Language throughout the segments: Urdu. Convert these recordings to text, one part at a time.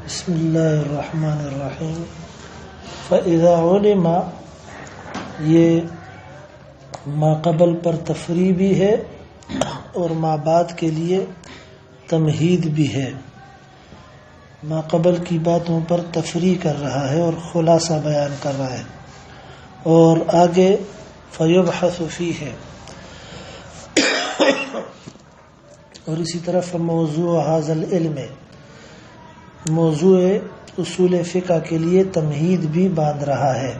بسم اللہ الرحمن الرحیم. فَإِذَا عُلِمَ، یہ ما قبل پر تفریع بھی ہے اور ما بعد کے لیے تمہید بھی ہے. ما قبل کی باتوں پر تفریع کر رہا ہے اور خلاصہ بیان کر رہا ہے، اور آگے فَيُبْحَثُ فِيهِ ہے. اور اسی طرح موضوع هذا العلم، موضوع اصول فقہ کے لیے تمہید بھی باندھ رہا ہے.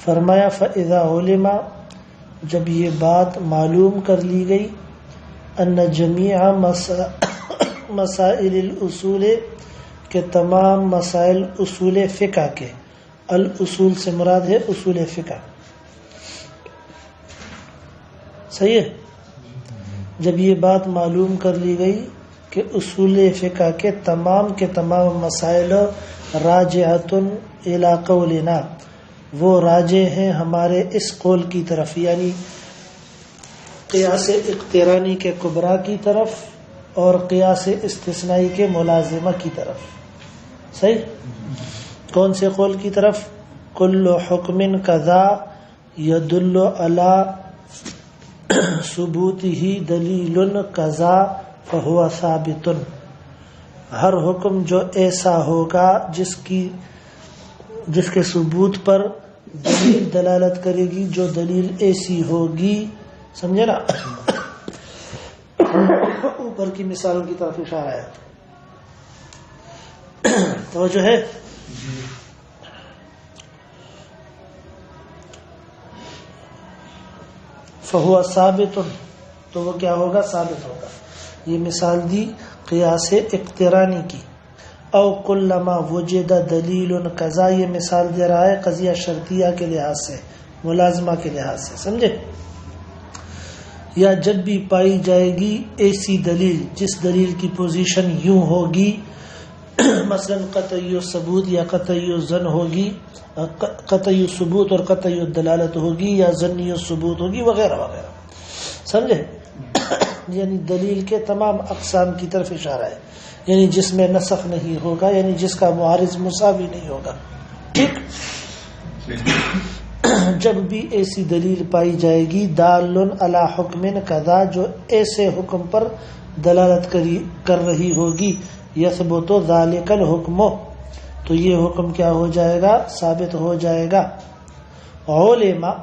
فرمایا فَإِذَا عُلِمَ، جب یہ بات معلوم کر لی گئی، ان جمیع مسائل الاصول، کہ تمام مسائل اصول فقہ کے، الاصول سے مراد ہے اصول فقہ. صحیح ہے. جب یہ بات معلوم کر لی گئی کہ اصول فقہ کے تمام مسائل راجعۃ الی قولنا، وہ راجع ہیں ہمارے اس قول کی طرف، یعنی قیاس اقترانی کے کبریٰ کی طرف اور قیاس استثنائی کے ملازمہ کی طرف. صحیح. کون سے قول کی طرف؟ کل حکم کذا یدل علی ثبوتہ دلیل کذا فہو ثابت. ہر حکم جو ایسا ہوگا جس کے ثبوت پر دلیل دلالت کرے گی، جو دلیل ایسی ہوگی، سمجھے نا. اوپر کی مثالوں کی طرف اشارہ ہے. توجہ ہے. فہو ثابت، تو وہ کیا ہوگا؟ ثابت ہوگا. یہ مثال دی قیاس اقترانی کی. او کلما وجد دلیل قضا، یہ مثال دے رہا ہے قضیہ شرطیہ کے لحاظ سے، ملازمہ کے لحاظ سے. سمجھے؟ یا جب بھی پائی جائے گی ایسی دلیل جس دلیل کی پوزیشن یوں ہوگی، مثلا قطعی ثبوت یا قطعی ظن ہوگی، قطعی ثبوت اور قطعی دلالت ہوگی، یا ظنی ثبوت ہوگی، وغیرہ وغیرہ. سمجھے؟ یعنی دلیل کے تمام اقسام کی طرف اشارہ ہے، یعنی جس میں نسخ نہیں ہوگا، یعنی جس کا معارض مساوی نہیں ہوگا. ٹھیک. جب بھی ایسی دلیل پائی جائے گی دال علی حکم کذا، جو ایسے حکم پر دلالت کر رہی ہوگی، یثبت ذالک الحکم، تو یہ حکم کیا ہو جائے گا؟ ثابت ہو جائے گا. علماء،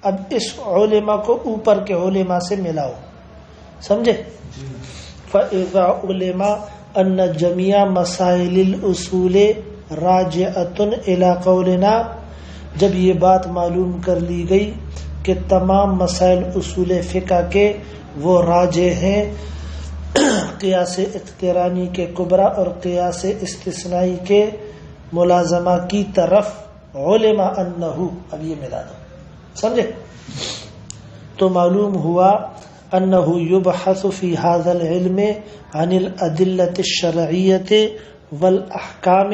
اب اس علماء کو اوپر کے علماء سے ملاؤ. سمجھے؟ فَإِذَا عُلِمَ أَنَّ جَمِيعَ مَسَائِلِ الْأُصُولِ رَاجِعَةٌ إِلَىٰ قَوْلِنَا، جب یہ بات معلوم کر لی گئی کہ تمام مسائل اصول فقہ کے وہ راجع ہیں قیاس اقترانی کے کبریٰ اور قیاس استثنائی کے ملازمہ کی طرف، علم انہ، اب یہ ملا دو. سمجھے؟ تو معلوم ہوا انہ یبحث فی ھذا العلم عن الادلۃ الشرعیۃ والاحکام،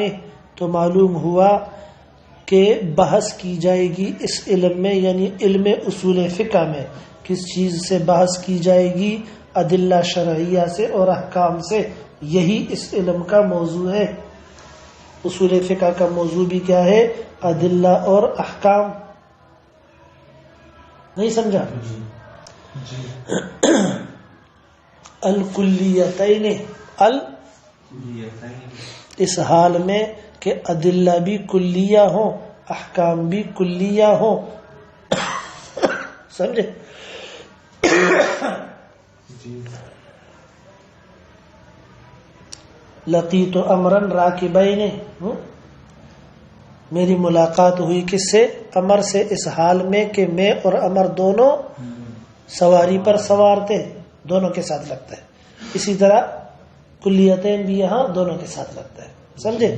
تو معلوم ہوا کہ بحث کی جائے گی اس علم میں، یعنی علم اصول فقہ میں کس چیز سے بحث کی جائے گی؟ ادلہ شرعیہ سے اور احکام سے. یہی اس علم کا موضوع ہے. اصول فقہ کا موضوع بھی کیا ہے؟ ادلہ اور احکام. نہیں سمجھا؟ الکلیتین، اس حال میں کہ ادلہ بھی کلیہ ہوں، احکام بھی کلیہ ہوں. سمجھے؟ لقیت امرن راکبین، میری ملاقات ہوئی کس سے؟ امر سے، اس حال میں کہ میں اور امر دونوں سواری پر سوار تھے، دونوں کے ساتھ لگتا ہے. اسی طرح کلیتین بھی یہاں دونوں کے ساتھ لگتا ہے. سمجھے؟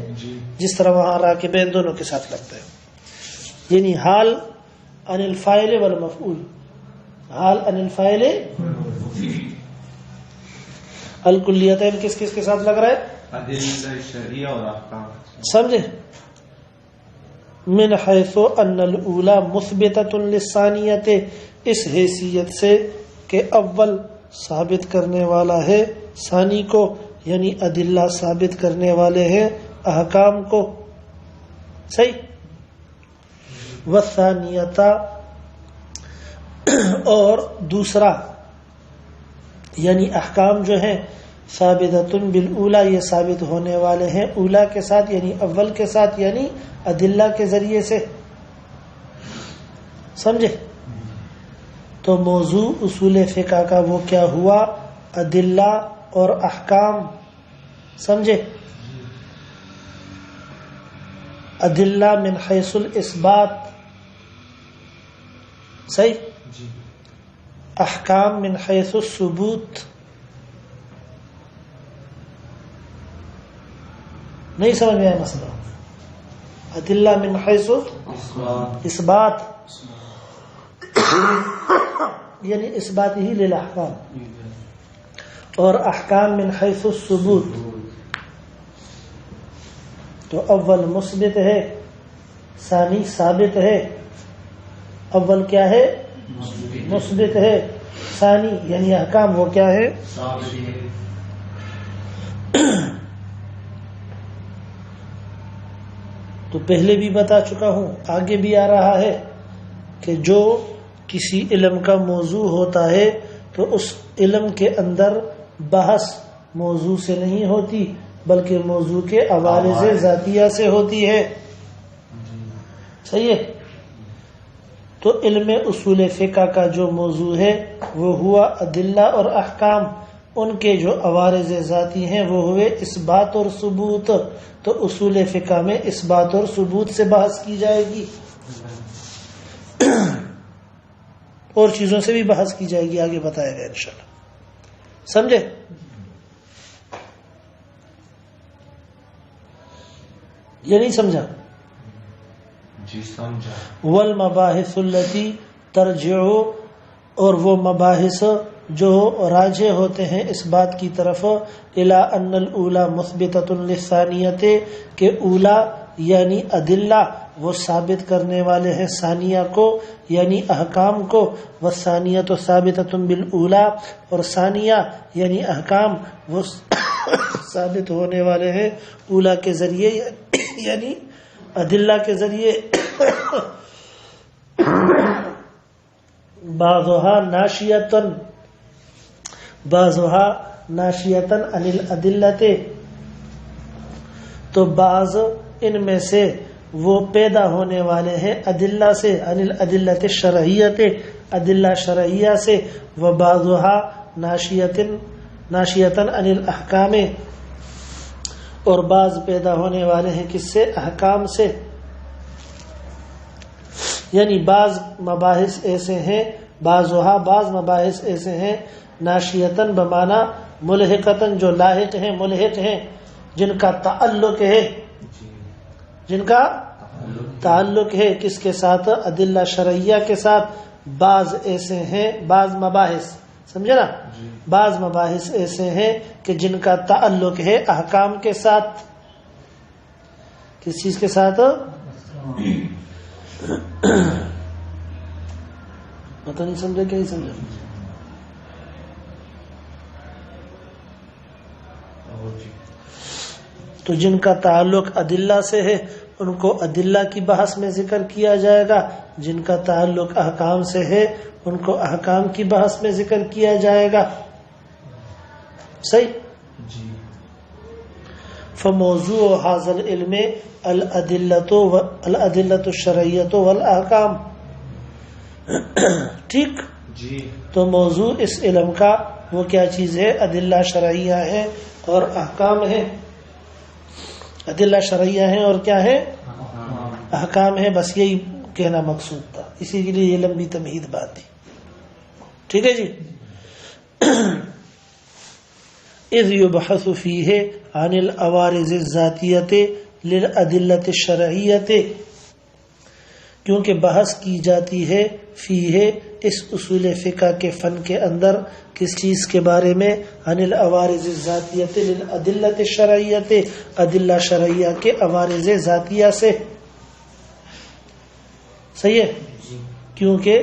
جس طرح وہاں راکبین دونوں کے ساتھ لگتا ہے. یعنی حال عن الفاعل والمفعول، حال عن الفاعل. الکلیتین کس کس کے ساتھ لگ رہا ہے؟ ادلہ شرعیہ اور احکام. سمجھے؟ من حیث ان الاولی مثبتۃ للثانیۃ، اس حیثیت سے کہ اول ثابت کرنے والا ہے ثانی کو، یعنی ادلہ ثابت کرنے والے ہیں احکام کو. صحیح. والثانیتا، اور دوسرا یعنی احکام جو ہیں ثابتۃ بالاولا، یہ ثابت ہونے والے ہیں اولا کے ساتھ یعنی اول کے ساتھ، یعنی ادلہ کے ذریعے سے. سمجھے؟ تو موضوع اصول فقہ کا وہ کیا ہوا؟ ادلہ اور احکام. سمجھے؟ ادلہ من حیث الاثبات، صحیح. احکام من حیث الثبوت. نہیں سمجھ میں آیا مسئلہ؟ ادلہ من حیث اثبات یعنی اثبات ہی للاحکام، اور احکام من حیث الثبوت. تو اول مثبت ہے، ثانی ثابت ہے. اول کیا ہے؟ مثبت ہے. ثانی یعنی احکام وہ کیا ہے؟ تو پہلے بھی بتا چکا ہوں، آگے بھی آ رہا ہے کہ جو کسی علم کا موضوع ہوتا ہے تو اس علم کے اندر بحث موضوع سے نہیں ہوتی بلکہ موضوع کے عوارض ذاتیہ سے ہوتی ہے. صحیح ہے. تو علم اصول فقہ کا جو موضوع ہے وہ ہوا ادلہ اور احکام، ان کے جو عوارض ذاتی ہیں وہ ہوئے اثبات اور ثبوت. تو اصول فقہ میں اثبات اور ثبوت سے بحث کی جائے گی، اور چیزوں سے بھی بحث کی جائے گی، آگے بتایا گیا انشاءاللہ. سمجھے؟ یہ نہیں سمجھا؟ جی سمجھا. والمباحث التي ترجع، اور وہ مباحث جو راجع ہوتے ہیں اس بات کی طرف الی ان الاولی مثبتۃ للثانیۃ، کہ اولا یعنی ادلہ وہ ثابت کرنے والے ہیں ثانیہ کو یعنی احکام کو. والثانیۃ ثابتۃ بالاولی، اور ثانیہ یعنی احکام وہ ثابت ہونے والے ہیں اولا کے ذریعے یعنی ادلہ کے ذریعے. بعضها ناشیۃ عن الادلۃ، تو بعض ان میں سے وہ پیدا ہونے والے ہیں ادلہ سے، عن الادلۃ الشرعیۃ، ادلہ شرعیہ سے. وبعضها ناشیۃ عن الاحکام، اور بعض پیدا ہونے والے ہیں کس سے؟ احکام سے. یعنی بعض مباحث ایسے ہیں، بعض مباحث ایسے ہیں ناشیتاً بمانا ملحقتاً، جو لاحق ہیں ملحق ہیں، جن کا تعلق ہے کس کے ساتھ؟ ادلہ شرعیہ کے ساتھ. بعض ایسے ہیں، بعض مباحث، سمجھے نا؟ بعض مباحث ایسے ہیں کہ جن کا تعلق ہے احکام کے ساتھ. کس چیز کے ساتھ؟ پتہ نہیں سمجھا کیا ہی سمجھا؟ تو جن کا تعلق ادلہ سے ہے ان کو ادلہ کی بحث میں ذکر کیا جائے گا، جن کا تعلق احکام سے ہے ان کو احکام کی بحث میں ذکر کیا جائے گا. صحیح. فموضوع هذا العلم الادلۃ الشرعیۃ والاحکام. ٹھیک. تو موضوع اس علم کا وہ کیا چیز ہے؟ ادلہ شرعیہ ہے اور احکام ہے. ادلہ شرعیہ ہیں اور کیا ہے؟ احکام ہے. بس یہی کہنا مقصود تھا، اسی کے لیے یہ لمبی تمہید بات تھی. ٹھیک ہے جی. اذ یبحث فیہ عن العوارض الذاتیۃ للادلۃ الشرعیۃ، کیونکہ بحث کی جاتی ہے فیہ اس اصول فقہ کے فن کے اندر کس چیز کے بارے میں؟ عن العوارض الذاتیۃ للادلۃ الشرعیۃ، ادلہ شرعیہ کے عوارض ذاتیہ سے. صحیح ہے. کیونکہ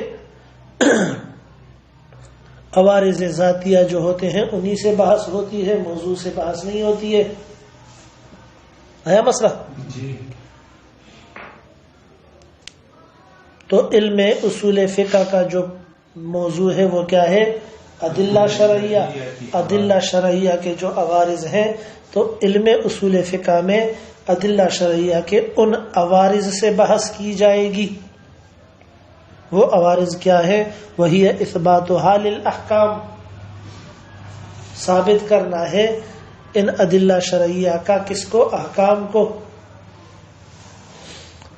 عوارض ذاتیہ جو ہوتے ہیں انہی سے بحث ہوتی ہے، موضوع سے بحث نہیں ہوتی ہے. آیا مسئلہ؟ جی. تو علم اصول فقہ کا جو موضوع ہے وہ کیا ہے؟ ادلہ شرعیہ. ادلہ شرعیہ کے جو عوارض ہیں تو علم اصول فقہ میں ادلہ شرعیہ کے ان عوارض سے بحث کی جائے گی. وہ عوارض کیا ہے؟ وہی ہے اثبات حال الاحکام، ثابت کرنا ہے ان ادلہ شرعیہ کا کس کو؟ احکام کو.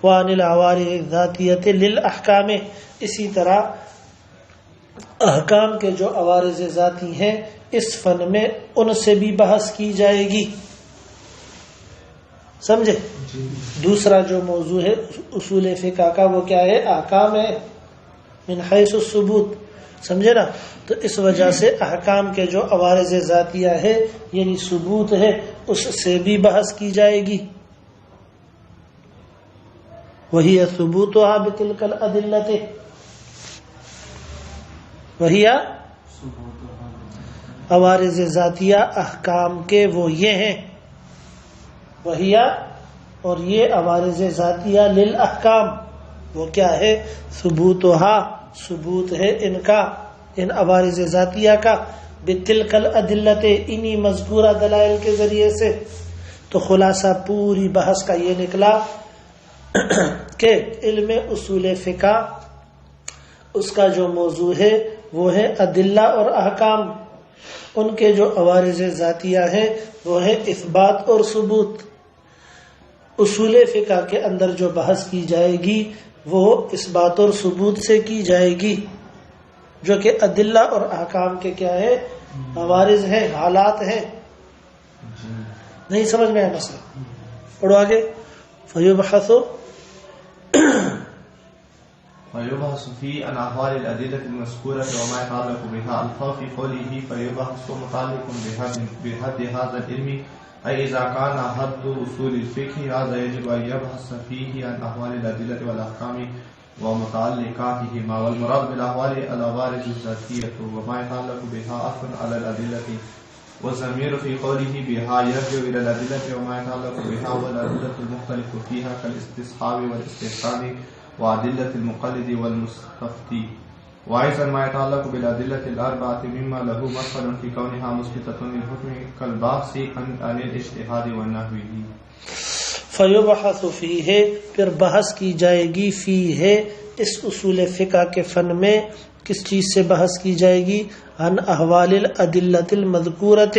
وعن العوارض الذاتیۃ للاحکام، اسی طرح احکام کے جو عوارض ذاتی ہیں اس فن میں ان سے بھی بحث کی جائے گی. سمجھے؟ دوسرا جو موضوع ہے اصول فقہ کا وہ کیا ہے؟ احکام ہے من حیث الثبوت. سمجھے نا؟ تو اس وجہ سے احکام کے جو عوارض ذاتیہ ہے یعنی ثبوت ہے اس سے بھی بحث کی جائے گی. وہی ثبوتها بتلک الادلۃ، وہی عوارض ذاتیہ احکام کے وہ یہ ہیں، وہی اور یہ عوارض ذاتیہ للاحکام وہ کیا ہے؟ ثبوتها، ثبوت ہے ان کا، ان عوارض ذاتیہ کا، بتلک الادلۃ، انہی مذکورہ دلائل کے ذریعے سے. تو خلاصہ پوری بحث کا یہ نکلا کہ علم اصول فقہ اس کا جو موضوع ہے وہ ہے ادلہ اور احکام. ان کے جو عوارض ذاتیہ ہیں وہ ہے اثبات اور ثبوت. اصول فقہ کے اندر جو بحث کی جائے گی وہ اثبات اور ثبوت سے کی جائے گی، جو کہ ادلہ اور احکام کے کیا ہے؟ عوارض ہیں، حالات ہیں. نہیں سمجھ میں آیا مسئلہ؟ پڑھو آگے. فیبحث في عن أحوال الأدلة المذكورة وما يتعلق بها. الفاظ في قوله فيبحث متعلق بحد هذا العلم، أي إذا كان حد أصول الفقه هذا يجب أن يبحث فيه عن أحوال الأدلة والأحكام ومتعلقاتهما. والمراد بالأحوال العوارض الذاتية وما يتعلق بها عطف على الأدلة، والضمير في قوله بها يرجع إلى الأدلة وما يتعلق بها والأدلة المختلف فيها كالاستصحاب والاستحسان وأدلة المقلد والمستفتي. وأيضا ما يتعلق بالأدلة الأربعة مما له مصدر في كونها مثبتة للحكم كالبحث عن الاجتهاد ونحوه. فیبحث فیہ، پھر بحث کی جائے گی، فیہ اس اصول فقہ کے فن میں کس چیز سے بحث کی جائے گی؟ عن احوال الادلۃ المذکورۃ،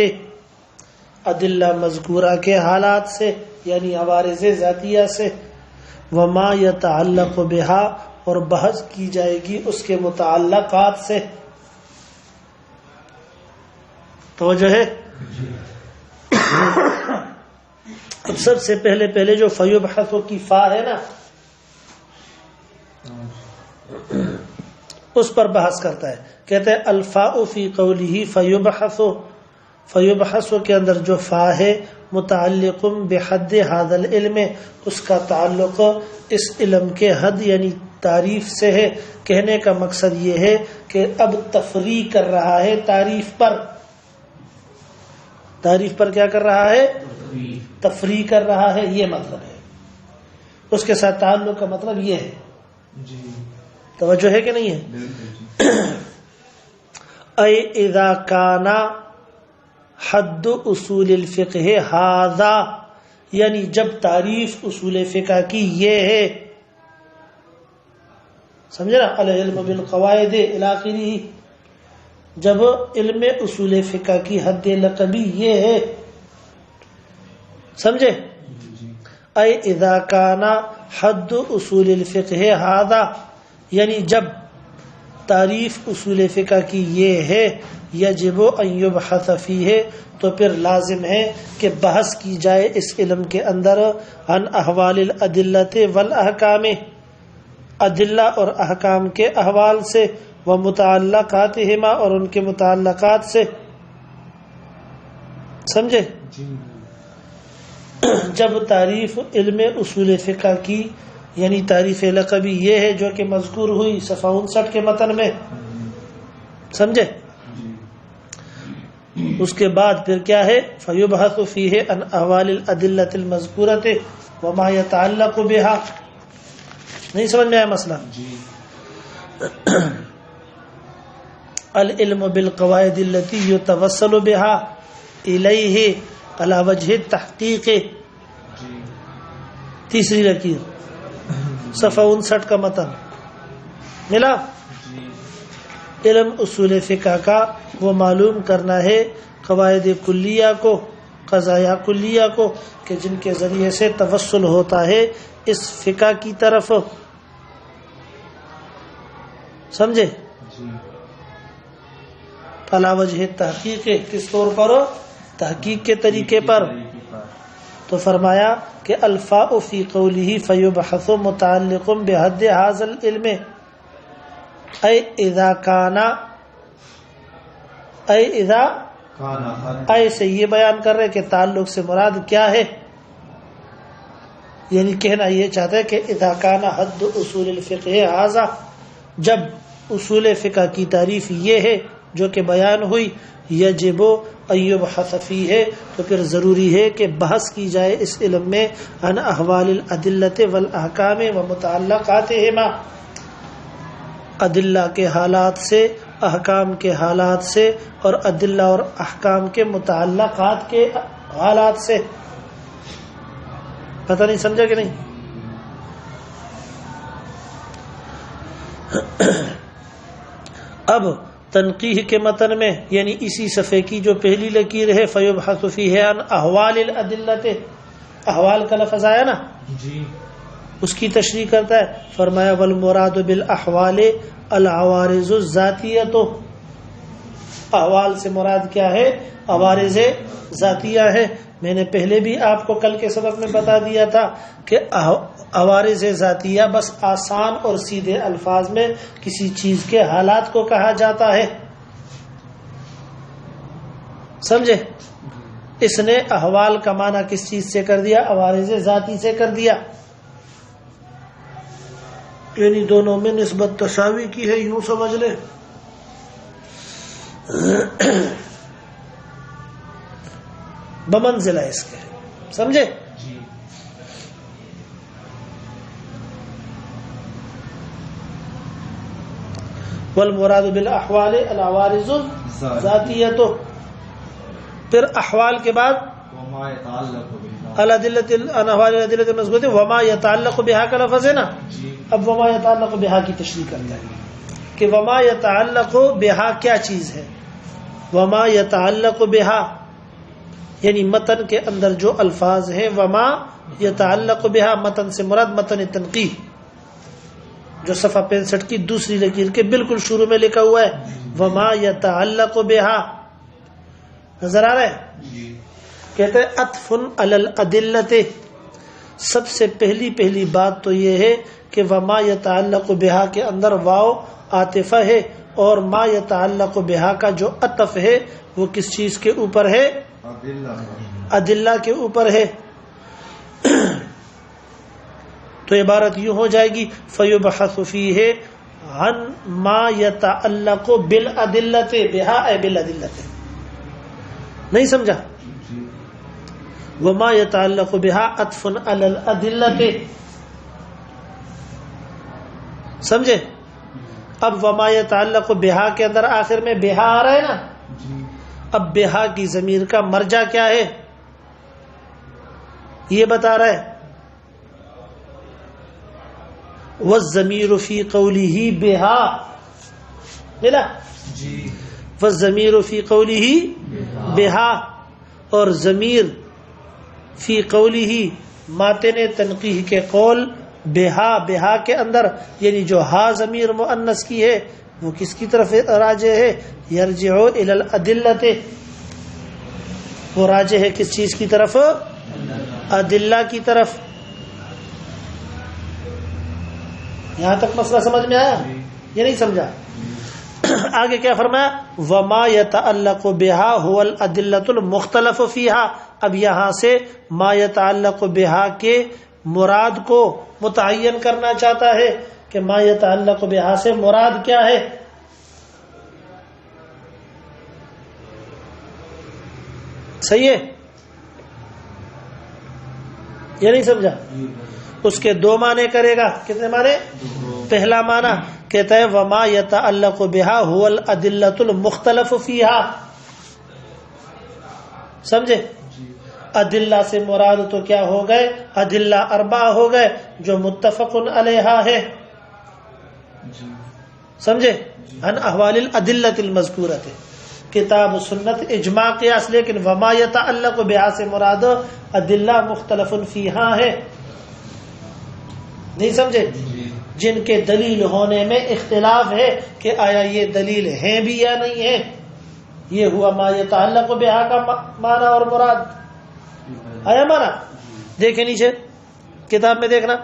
ادلہ مذکورہ کے حالات سے یعنی عوارض ذاتیہ سے. وما یتعلق بہا، اور بحث کی جائے گی اس کے متعلقات سے. توجہ ہے؟ اب سب سے پہلے جو فیبحث کی فا ہے نا اس پر بحث کرتا ہے. کہتے ہیں الفاء فی قولہ فیبحث، فیبحث کے اندر جو فا ہے متعلق بحد هذا العلم، اس کا تعلق اس علم کے حد یعنی تعریف سے ہے. کہنے کا مقصد یہ ہے کہ اب تفریع کر رہا ہے تعریف پر. تعریف پر کیا کر رہا ہے؟ تفریع کر رہا ہے، یہ مطلب ہے. اس کے ساتھ تعلق کا مطلب یہ ہے. توجہ ہے کہ نہیں ہے؟ اے اذا کان حد اصول الفقہ ھذا، یعنی جب تعریف اصول فقہ کی یہ ہے، سمجھے نا؟ العلم بالقواعد الی آخرہ، جب علم اصول فقہ کی حد لقبی یہ ہے، سمجھے؟ اے اذا کان حد اصول الفقہ ھذا، یعنی جب تعریف اصول فقہ کی یہ ہے، یجب ان یبحث فیہ، تو پھر لازم ہے کہ بحث کی جائے اس علم کے اندر عن احوال الادلۃ والاحکام، ادلہ اور احکام کے احوال سے، ومتعلقاتہما، اور ان کے متعلقات سے. سمجھے؟ جب تعریف علم اصول فقہ کی یعنی تعریف لقبی یہ ہے جو کہ مذکور ہوئی صفحہ 59 کے متن میں، سمجھے؟ اس کے بعد پھر کیا ہے فیبحث فیہ عن احوال الادلۃ المذکورۃ وما یتعلق بها. نہیں سمجھ میں آیا مسئلہ؟ جی. العلم بالقواعد التي يتوصل بها الیہ علی وجہ التحقیق. جی. تیسری لکیر صفحہ 59 کا متن ملا. جی. علم اصول فقہ کا وہ معلوم کرنا ہے قواعد کلیہ کو قضایا کلیہ کو کہ جن کے ذریعے سے توسل ہوتا ہے اس فقہ کی طرف. سمجھے؟ جی. علی وجہ تحقیق کس طور پر؟ تحقیق کے طریقے پر. تو فرمایا کہ الفاء فی قوله فیبحث متعلق بحد هذا العلم اے اذا کانا اے اذا اے سے یہ بیان کر رہے کہ تعلق سے مراد کیا ہے. یعنی کہنا یہ چاہتا ہے کہ اذا کانا حد اصول الفقہ هذا، جب اصول فقہ کی تعریف یہ ہے جو کہ بیان ہوئی، یجب ان یبحث فیہ تو پھر ضروری ہے کہ بحث کی جائے اس علم میں عن احوال الادلۃ والاحکام ومتعلقاتہما، ادلہ کے حالات سے، احکام کے حالات سے، اور ادلہ اور احکام کے متعلقات کے حالات سے. پتہ نہیں سمجھا کہ نہیں؟ اب تنقیح کے متن میں یعنی اسی صفحے کی جو پہلی لکیر ہے فیبحث فیہ عن احوال الادلۃ، احوال کا لفظ آیا نا جی. اس کی تشریح کرتا ہے. فرمایا والمراد بالاحوال العوارض الذاتیۃ، احوال سے مراد کیا ہے؟ عوارض ذاتیہ ہے. میں نے پہلے بھی آپ کو کل کے سبق میں بتا دیا تھا کہ عوارض ذاتیہ بس آسان اور سیدھے الفاظ میں کسی چیز کے حالات کو کہا جاتا ہے. سمجھے؟ اس نے احوال کا معنی کس چیز سے کر دیا؟ عوارض ذاتی سے کر دیا. یعنی دونوں میں نسبت تساوی کی ہے، یوں سمجھ لے. بمنزلہ اس کے. سمجھے؟ جی. والمراد بالاحوال العوارض الذاتیۃ، پھر احوال کے بعد وما يتعلق بها الادلۃ انحوال الادلۃ المذکورۃ وما يتعلق بها کا لفظ ہے نا. جی. اب وما يتعلق بها کی تشریح کرتا ہے کہ وما يتعلق بها کیا چیز ہے. وما يتعلق بها یعنی متن کے اندر جو الفاظ ہیں، وما يتعلق بها متن سے مراد متن تنقیح جو صفحہ 65 کی دوسری لکیر کے بالکل شروع میں لکھا ہوا ہے وما يتعلق بها. نظر آ رہا ہے؟ جی. کہتے ہیں عطف علی الادلۃ، سب سے پہلی بات تو یہ ہے کہ وما يتعلق بها کے اندر واو عاطفہ ہے، اور ما يتعلق بها کا جو عطف ہے وہ کس چیز کے اوپر ہے؟ ادلہ کے اوپر ہے. تو عبارت یوں ہو جائے گی فیبحث فیہ عن ما يتعلق بالادلۃ بها اے بالادلۃ. نہیں سمجھا؟ وما يتعلق بها عطف علی الادلۃ. سمجھے؟ اب وما يتعلق بها کے اندر آخر میں بها آ رہا ہے نا. اب بها کی ضمیر کا مرجع کیا ہے یہ بتا رہا ہے. والضمیر فی قوله بها ملا. جی. والضمیر فی قوله بها اور ضمیر فی قوله ماتن تنقیح کے قول بها کے اندر یعنی جو ہا ضمیر مؤنث کی ہے وہ کس کی طرف راجع ہے؟ یرجع الی الادلۃ، وہ راجع ہے کس چیز کی طرف؟ ادلہ کی طرف. یہاں تک مسئلہ سمجھ میں آیا؟ یہ نہیں سمجھا؟ آگے کیا فرمایا؟ وما يتعلق بها هو الادلۃ المختلف فيها. اب یہاں سے ما يتعلق بها کے مراد کو متعین کرنا چاہتا ہے کہ ما يتعلق بها سے مراد کیا ہے. صحیح ہے؟ یہ نہیں سمجھا؟ اس کے دو معنی کرے گا. کتنے معنی؟ پہلا معنی کہتا ہے وما يتعلق بها هو الادلۃ المختلف فيها. سمجھے؟ ادلہ سے مراد تو کیا ہو گئے؟ ادلہ اربعہ ہو گئے جو متفق علیہا ہے. سمجھے؟ ان احوال الادلۃ المذکورۃ، کتاب سنت اجماع قیاس، لیکن وما يتعلق بها سے مراد ادلہ مختلف فیہا ہے. نہیں سمجھے؟ جن کے دلیل ہونے میں اختلاف ہے کہ آیا یہ دلیل ہیں بھی یا نہیں ہے. یہ ہوا ما يتعلق بها کا معنی اور مراد. آیا معنی؟ دیکھیں نیچے کتاب میں دیکھنا،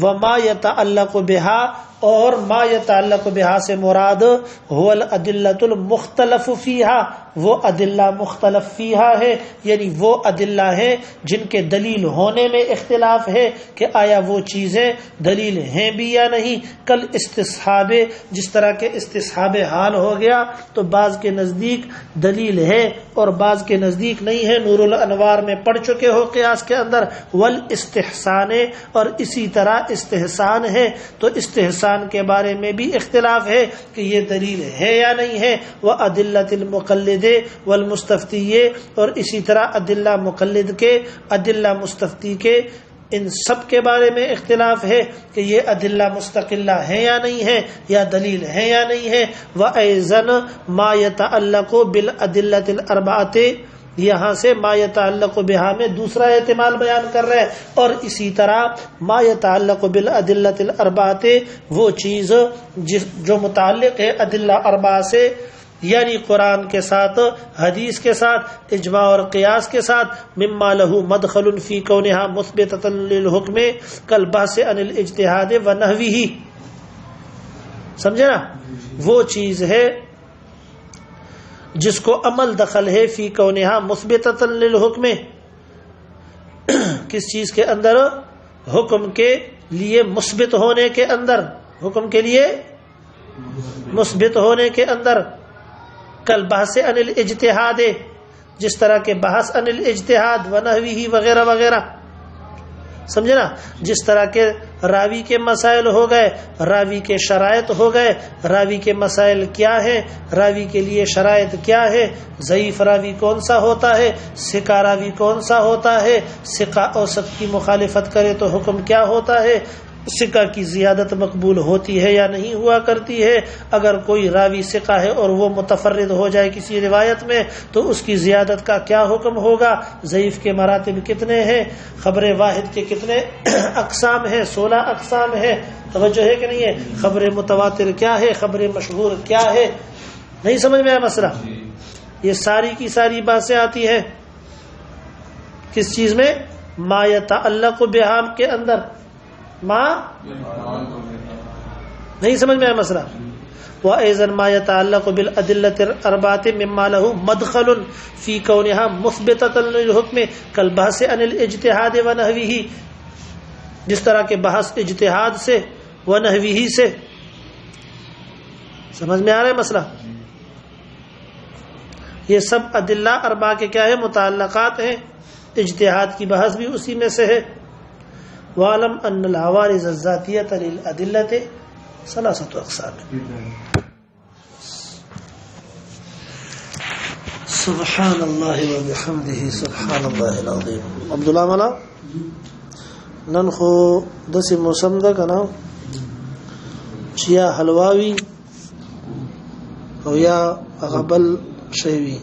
وما يتعلق بها اور ما يتعلق بها سے مراد هو الادلۃ المختلف فیہا، وہ ادلہ مختلف فیہا ہے، یعنی وہ ادلہ ہیں جن کے دلیل ہونے میں اختلاف ہے کہ آیا وہ چیزیں دلیل ہیں بھی یا نہیں. کل استصحاب، جس طرح کے استصحاب حال ہو گیا تو بعض کے نزدیک دلیل ہے اور بعض کے نزدیک نہیں ہے. نور الانوار میں پڑھ چکے ہو قیاس کے اندر. والاستحسان، اور اسی طرح استحسان ہے تو استحسان کے بارے میں بھی اختلاف ہے کہ یہ دلیل ہے یا نہیں ہے. وادلۃ المقلد والمستفتی، اور اسی طرح ادلہ مقلد کے، ادلہ مستفتی کے، ان سب کے بارے میں اختلاف ہے کہ یہ ادلہ مستقلہ ہیں یا نہیں ہے، یا دلیل ہے یا نہیں ہے. وَأَيْضًا مَا يَتَعَلَّقُ بِالْأَدِلَّةِ الْأَرْبَعَةِ، یہاں سے ما يتعلق بها میں دوسرا احتمال بیان کر رہے ہیں. اور اسی طرح ما يتعلق بالادلۃ الاربعۃ، وہ چیز جو متعلق ہے ادلہ اربعہ سے، یعنی قرآن کے ساتھ، حدیث کے ساتھ، اجماع اور قیاس کے ساتھ. مما له مدخل فی کونہا مثبتۃ للحکم کالبحث عن الاجتہاد ونحوہ. سمجھے نا؟ وہ چیز ہے جس کو عمل دخل ہے فی کونہا مثبتۃ للحکم، کس چیز کے اندر؟ حکم کے لیے مثبت ہونے کے اندر، حکم کے لیے مثبت ہونے کے اندر. کل بحث عن الاجتہاد، جس طرح کے بحث عن الاجتہاد ونحوہ وغیرہ وغیرہ. سمجھے نا؟ جس طرح کے راوی کے مسائل ہو گئے، راوی کے شرائط ہو گئے. راوی کے مسائل کیا ہے؟ راوی کے لیے شرائط کیا ہے؟ ضعیف راوی کون سا ہوتا ہے؟ ثقہ راوی کون سا ہوتا ہے؟ ثقہ اوسط کی مخالفت کرے تو حکم کیا ہوتا ہے؟ ثقہ کی زیادت مقبول ہوتی ہے یا نہیں ہوا کرتی ہے؟ اگر کوئی راوی ثقہ ہے اور وہ متفرد ہو جائے کسی روایت میں تو اس کی زیادت کا کیا حکم ہوگا؟ ضعیف کے مراتب کتنے ہیں؟ خبر واحد کے کتنے اقسام ہیں؟ 16 اقسام ہیں. توجہ ہے کہ نہیں ہے؟ خبر متواتر کیا ہے؟ خبر مشہور کیا ہے؟ نہیں سمجھ میں آیا مسئلہ؟ یہ ساری کی ساری باتیں آتی ہیں کس چیز میں؟ ما يتعلق بها کے اندر. نہیں سمجھ میں آیا مسئلہ؟ وَأَيْضًا مَا يَتَعَلَّقُ بِالْأَدِلَّةِ الْأَرْبَعَةِ مِمَّا لَهُ مَدْخَلٌ فِي كَوْنِهَا مُثْبِتَةً لِلْحُكْمِ كَالْبَحْثِ عَنِ الْإِجْتِهَادِ وَنَحْوِهِ، جس طرح کے بحث اجتہاد سے، ونحوہ سے. سمجھ میں آ رہا ہے مسئلہ؟ یہ سب ادلہ اربعہ کے کیا ہے؟ متعلقات ہیں. اجتہاد کی بحث بھی اسی میں سے ہے. وَعَلَمْ أَنَّ الْعَوَارِضَ الذَّاتِيَّةَ لِلْأَدِلَّةِ ثَلَاثَةُ أَقْسَامٍ. سبحان اللہ وبحمدہ سبحان اللہ العظیم. عبداللہ ملا نن خو دسی موسم دا کنا چیا حلواوی او یا غبل شیوی.